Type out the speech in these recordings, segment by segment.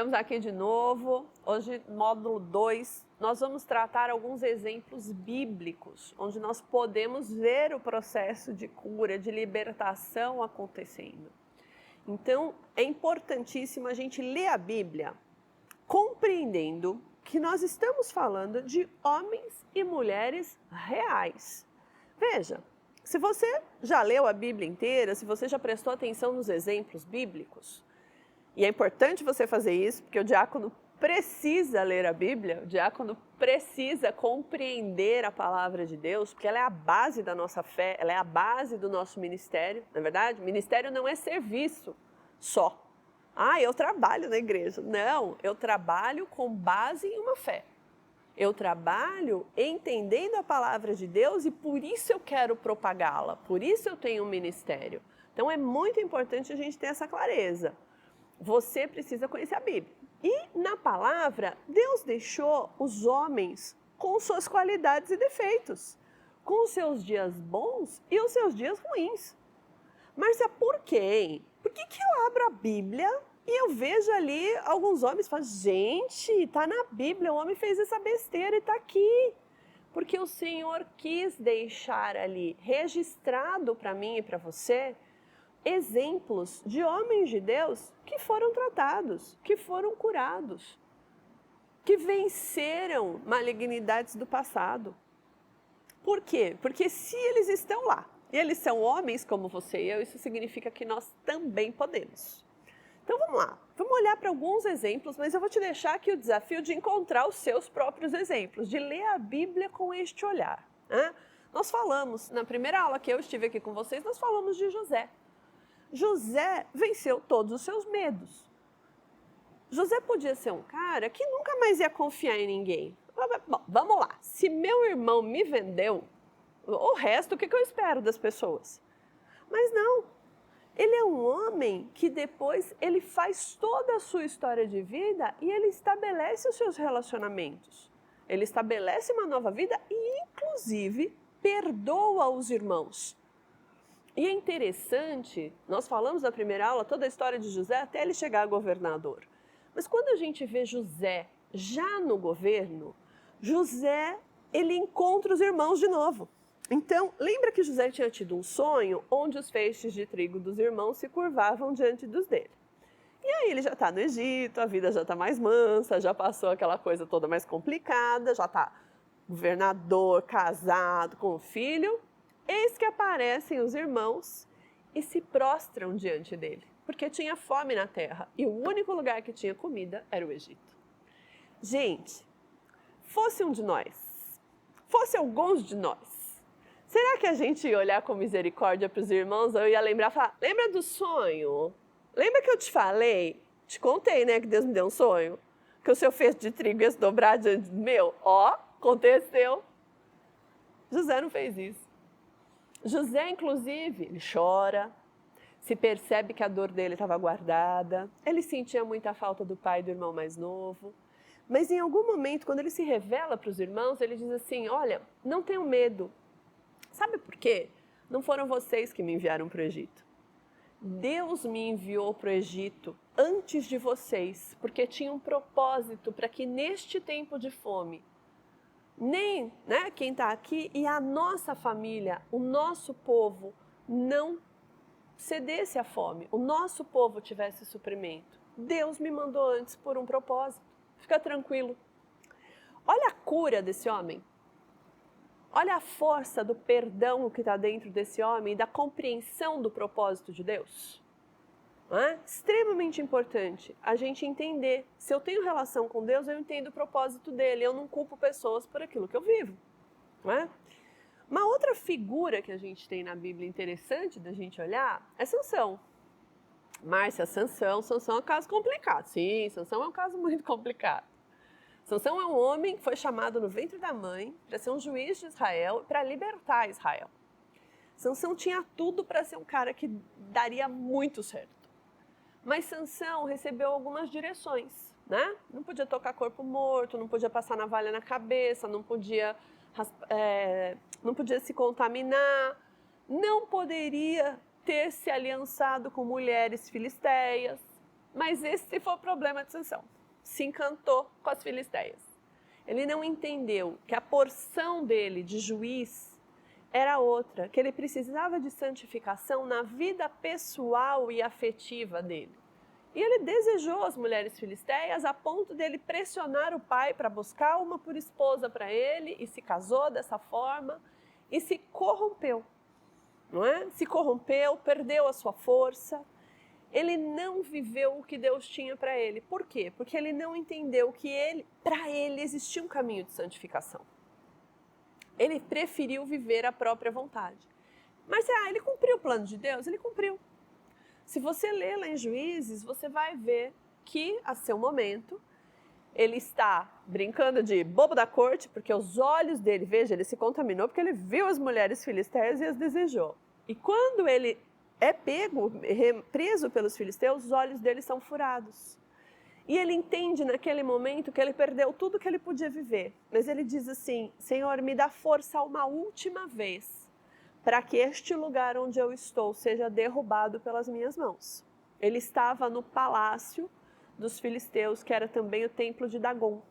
Estamos aqui de novo, hoje módulo 2, nós vamos tratar alguns exemplos bíblicos, onde nós podemos ver o processo de cura, de libertação acontecendo. Então, é importantíssimo a gente ler a Bíblia, compreendendo que nós estamos falando de homens e mulheres reais. Veja, se você já leu a Bíblia inteira, se você já prestou atenção nos exemplos bíblicos, e é importante você fazer isso, porque o diácono precisa ler a Bíblia, o diácono precisa compreender a palavra de Deus, porque ela é a base da nossa fé, ela é a base do nosso ministério, não é verdade? Ministério não é serviço só. Ah, eu trabalho na igreja. Não, eu trabalho com base em uma fé. Eu trabalho entendendo a palavra de Deus e por isso eu quero propagá-la, por isso eu tenho um ministério. Então é muito importante a gente ter essa clareza. Você precisa conhecer a Bíblia. E na palavra, Deus deixou os homens com suas qualidades e defeitos, com os seus dias bons e os seus dias ruins. Márcia, por quê? Por que eu abro a Bíblia e eu vejo ali alguns homens e falo, gente, está na Bíblia, o homem fez essa besteira e está aqui. Porque o Senhor quis deixar ali registrado para mim e para você exemplos de homens de Deus que foram tratados, que foram curados, que venceram malignidades do passado. Por quê? Porque se eles estão lá, e eles são homens como você e eu, isso significa que nós também podemos. Então vamos lá, vamos olhar para alguns exemplos, mas eu vou te deixar aqui o desafio de encontrar os seus próprios exemplos, de ler a Bíblia com este olhar. Né? Nós falamos, na primeira aula que eu estive aqui com vocês, nós falamos de José. José venceu todos os seus medos. José podia ser um cara que nunca mais ia confiar em ninguém. Bom, vamos lá, se meu irmão me vendeu, o resto, o que eu espero das pessoas? Mas não, ele é um homem que depois ele faz toda a sua história de vida e ele estabelece os seus relacionamentos. Ele estabelece uma nova vida e, inclusive, perdoa os irmãos. E é interessante, nós falamos na primeira aula toda a história de José até ele chegar a governador. Mas quando a gente vê José já no governo, José, ele encontra os irmãos de novo. Então, lembra que José tinha tido um sonho onde os feixes de trigo dos irmãos se curvavam diante dos dele. E aí ele já está no Egito, a vida já está mais mansa, já passou aquela coisa toda mais complicada, já está governador, casado, com um filho. Eis que aparecem os irmãos e se prostram diante dele, porque tinha fome na terra e o único lugar que tinha comida era o Egito. Gente, fosse um de nós, fosse alguns de nós, será que a gente ia olhar com misericórdia para os irmãos ou eu ia lembrar, falar, lembra do sonho? Lembra que eu te falei? Te contei, né, que Deus me deu um sonho? Que o seu feixe de trigo ia se dobrar diante do meu? Ó, aconteceu. José não fez isso. José, inclusive, ele chora, se percebe que a dor dele estava guardada, ele sentia muita falta do pai e do irmão mais novo, mas em algum momento, quando ele se revela para os irmãos, ele diz assim, olha, não tenham medo. Sabe por quê? Não foram vocês que me enviaram para o Egito. Deus me enviou para o Egito antes de vocês, porque tinha um propósito para que neste tempo de fome, nem quem está aqui e a nossa família, o nosso povo, não cedesse à fome, o nosso povo tivesse suprimento. Deus me mandou antes por um propósito. Fica tranquilo. Olha a cura desse homem. Olha a força do perdão que está dentro desse homem e da compreensão do propósito de Deus. É extremamente importante a gente entender, se eu tenho relação com Deus, eu entendo o propósito dele, eu não culpo pessoas por aquilo que eu vivo. Não é? Uma outra figura que a gente tem na Bíblia interessante da gente olhar é Sansão. Márcia, Sansão é um caso complicado. Sim, Sansão é um caso muito complicado. Sansão é um homem que foi chamado no ventre da mãe para ser um juiz de Israel e para libertar Israel. Sansão tinha tudo para ser um cara que daria muito certo. Mas Sansão recebeu algumas direções, né? Não podia tocar corpo morto, não podia passar navalha na cabeça, não podia se contaminar, não poderia ter se aliançado com mulheres filisteias. Mas esse foi o problema de Sansão. Se encantou com as filisteias. Ele não entendeu que a porção dele de juiz era outra, que ele precisava de santificação na vida pessoal e afetiva dele. E ele desejou as mulheres filisteias a ponto dele pressionar o pai para buscar uma por esposa para ele e se casou dessa forma e se corrompeu, não é? Se corrompeu, perdeu a sua força. Ele não viveu o que Deus tinha para ele. Por quê? Porque ele não entendeu que para ele existia um caminho de santificação. Ele preferiu viver a própria vontade. Mas ele cumpriu o plano de Deus? Ele cumpriu. Se você ler lá em Juízes, você vai ver que, a seu momento, ele está brincando de bobo da corte, porque os olhos dele, veja, ele se contaminou porque ele viu as mulheres filisteias e as desejou. E quando ele é preso pelos filisteus, os olhos dele são furados. E ele entende naquele momento que ele perdeu tudo que ele podia viver. Mas ele diz assim, Senhor, me dá força uma última vez, para que este lugar onde eu estou seja derrubado pelas minhas mãos. Ele estava no palácio dos filisteus, que era também o templo de Dagom.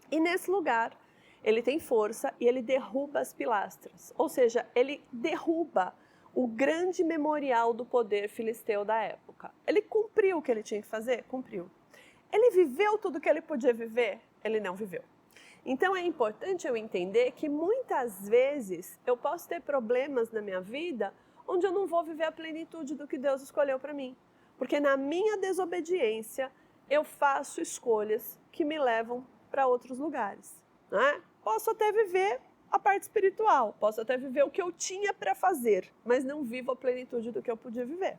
E nesse lugar, ele tem força e ele derruba as pilastras. Ou seja, ele derruba o grande memorial do poder filisteu da época. Ele cumpriu o que ele tinha que fazer? Cumpriu. Ele viveu tudo o que ele podia viver? Ele não viveu. Então é importante eu entender que muitas vezes eu posso ter problemas na minha vida onde eu não vou viver a plenitude do que Deus escolheu para mim. Porque na minha desobediência eu faço escolhas que me levam para outros lugares, né? Posso até viver a parte espiritual, posso até viver o que eu tinha para fazer, mas não vivo a plenitude do que eu podia viver.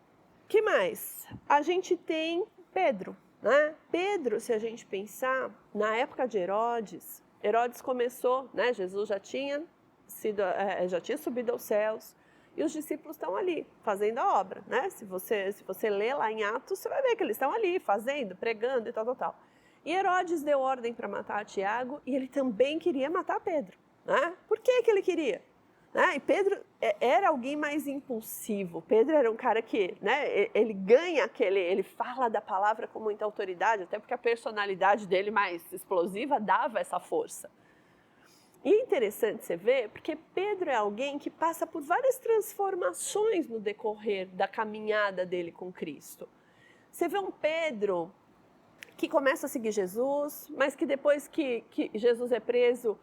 Que mais? A gente tem Pedro, né? Pedro, se a gente pensar, na época de Herodes começou, né? Jesus já tinha subido aos céus e os discípulos estão ali fazendo a obra, né? Se você ler lá em Atos, você vai ver que eles estão ali fazendo, pregando e tal. E Herodes deu ordem para matar Tiago e ele também queria matar Pedro. Né? Por que ele queria? Né? E Pedro era alguém mais impulsivo. Pedro era um cara que, né, ele ganha ele fala da palavra com muita autoridade, até porque a personalidade dele mais explosiva dava essa força. E é interessante você ver, porque Pedro é alguém que passa por várias transformações no decorrer da caminhada dele com Cristo. Você vê um Pedro que começa a seguir Jesus, mas que depois que Jesus é preso,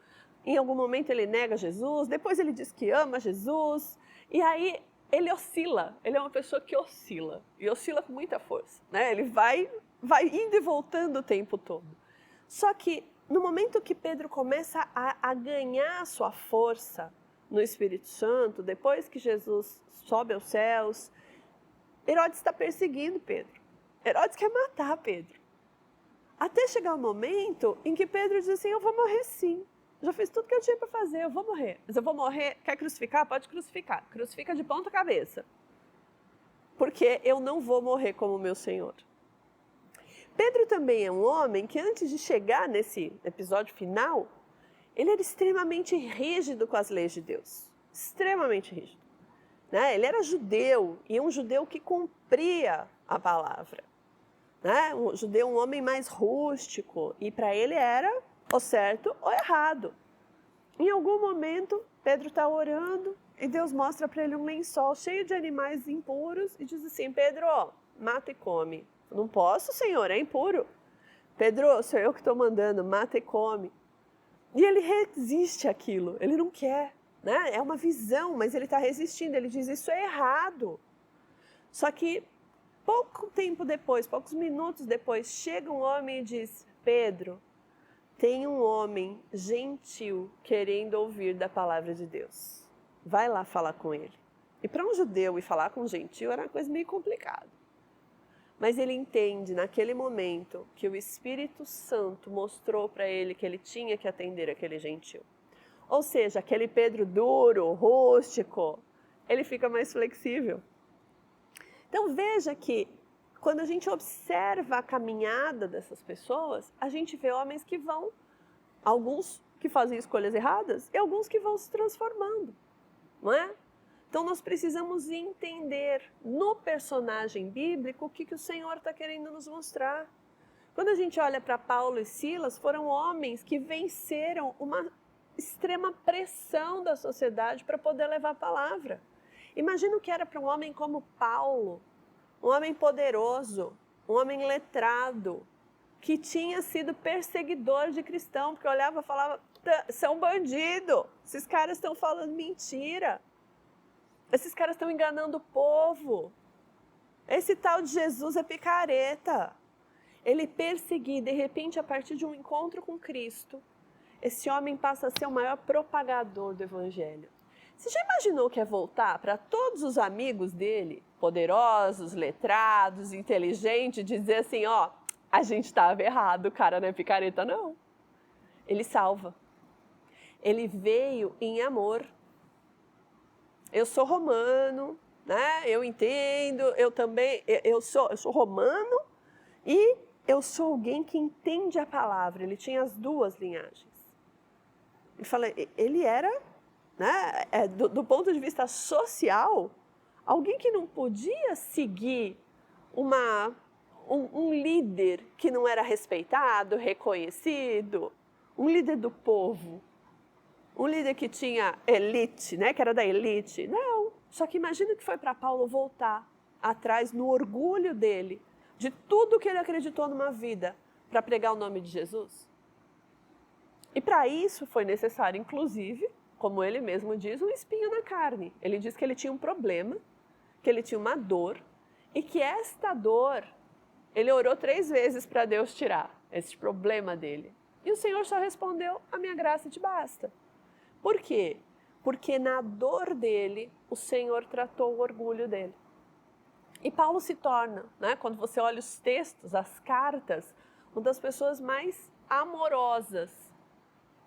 em algum momento ele nega Jesus, depois ele diz que ama Jesus, e aí ele oscila, ele é uma pessoa que oscila, e oscila com muita força, né? Ele vai indo e voltando o tempo todo. Só que no momento que Pedro começa a ganhar a sua força no Espírito Santo, depois que Jesus sobe aos céus, Herodes está perseguindo Pedro. Herodes quer matar Pedro. Até chegar o momento em que Pedro diz assim, eu vou morrer sim. Já fiz tudo que eu tinha para fazer, eu vou morrer. Mas eu vou morrer, quer crucificar? Pode crucificar. Crucifica de ponta cabeça. Porque eu não vou morrer como meu Senhor. Pedro também é um homem que antes de chegar nesse episódio final, ele era extremamente rígido com as leis de Deus. Extremamente rígido. Né? Ele era judeu e um judeu que cumpria a palavra. Né? Um judeu, um homem mais rústico. E para ele era ou certo ou errado. Em algum momento, Pedro está orando e Deus mostra para ele um lençol cheio de animais impuros e diz assim, Pedro, mata e come. Não posso, Senhor, é impuro. Pedro, sou eu que estou mandando, mata e come. E ele resiste àquilo, ele não quer. Né? É uma visão, mas ele está resistindo, ele diz, isso é errado. Só que pouco tempo depois, poucos minutos depois, chega um homem e diz, Pedro, tem um homem gentil querendo ouvir da palavra de Deus. Vai lá falar com ele. E para um judeu ir falar com um gentil era uma coisa meio complicada. Mas ele entende naquele momento que o Espírito Santo mostrou para ele que ele tinha que atender aquele gentil. Ou seja, aquele Pedro duro, rústico, ele fica mais flexível. Então veja que quando a gente observa a caminhada dessas pessoas, a gente vê homens que vão, alguns que fazem escolhas erradas e alguns que vão se transformando, não é? Então nós precisamos entender no personagem bíblico o que o Senhor está querendo nos mostrar. Quando a gente olha para Paulo e Silas, foram homens que venceram uma extrema pressão da sociedade para poder levar a palavra. Imagina o que era para um homem como Paulo, um homem poderoso, um homem letrado, que tinha sido perseguidor de cristão, porque olhava e falava, são bandido, esses caras estão falando mentira, esses caras estão enganando o povo, esse tal de Jesus é picareta. Ele perseguia, de repente, a partir de um encontro com Cristo, esse homem passa a ser o maior propagador do evangelho. Você já imaginou que é voltar para todos os amigos dele, poderosos, letrados, inteligentes, dizer assim, ó, a gente estava errado, o cara não é picareta, não. Ele salva. Ele veio em amor. Eu sou romano, né? Eu entendo, eu também, eu sou romano e eu sou alguém que entende a palavra. Ele tinha as duas linhagens. Ele era, né, do ponto de vista social, alguém que não podia seguir um líder que não era respeitado, reconhecido, um líder do povo, um líder que tinha elite, né, que era da elite. Não, só que imagina que foi para Paulo voltar atrás no orgulho dele, de tudo que ele acreditou numa vida, para pregar o nome de Jesus. E para isso foi necessário, inclusive, como ele mesmo diz, um espinho na carne. Ele diz que ele tinha um problema, que ele tinha uma dor, e que esta dor, ele orou 3 vezes para Deus tirar esse problema dele. E o Senhor só respondeu, a minha graça te basta. Por quê? Porque na dor dele, o Senhor tratou o orgulho dele. E Paulo se torna, né, quando você olha os textos, as cartas, uma das pessoas mais amorosas.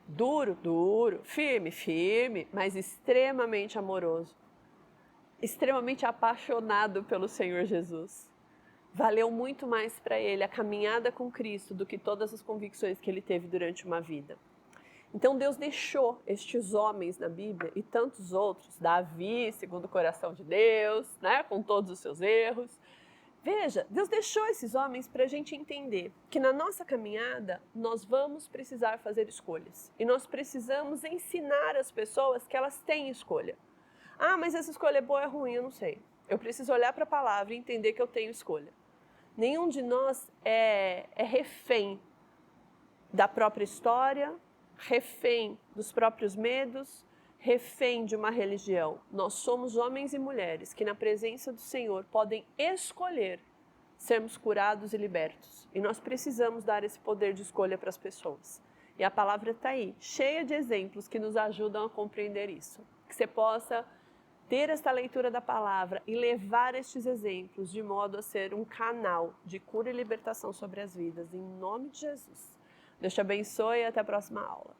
Duro, firme, mas extremamente amoroso. Extremamente apaixonado pelo Senhor Jesus. Valeu muito mais para ele a caminhada com Cristo do que todas as convicções que ele teve durante uma vida. Então Deus deixou estes homens na Bíblia e tantos outros, Davi, segundo o coração de Deus, né, com todos os seus erros. Veja, Deus deixou esses homens para a gente entender que na nossa caminhada nós vamos precisar fazer escolhas. E nós precisamos ensinar as pessoas que elas têm escolha. Ah, mas essa escolha é boa ou é ruim? Eu não sei. Eu preciso olhar para a palavra e entender que eu tenho escolha. Nenhum de nós é refém da própria história, refém dos próprios medos, refém de uma religião. Nós somos homens e mulheres que na presença do Senhor podem escolher sermos curados e libertos. E nós precisamos dar esse poder de escolha para as pessoas. E a palavra está aí, cheia de exemplos que nos ajudam a compreender isso. Que você possa ter esta leitura da palavra e levar estes exemplos de modo a ser um canal de cura e libertação sobre as vidas. Em nome de Jesus. Deus te abençoe e até a próxima aula.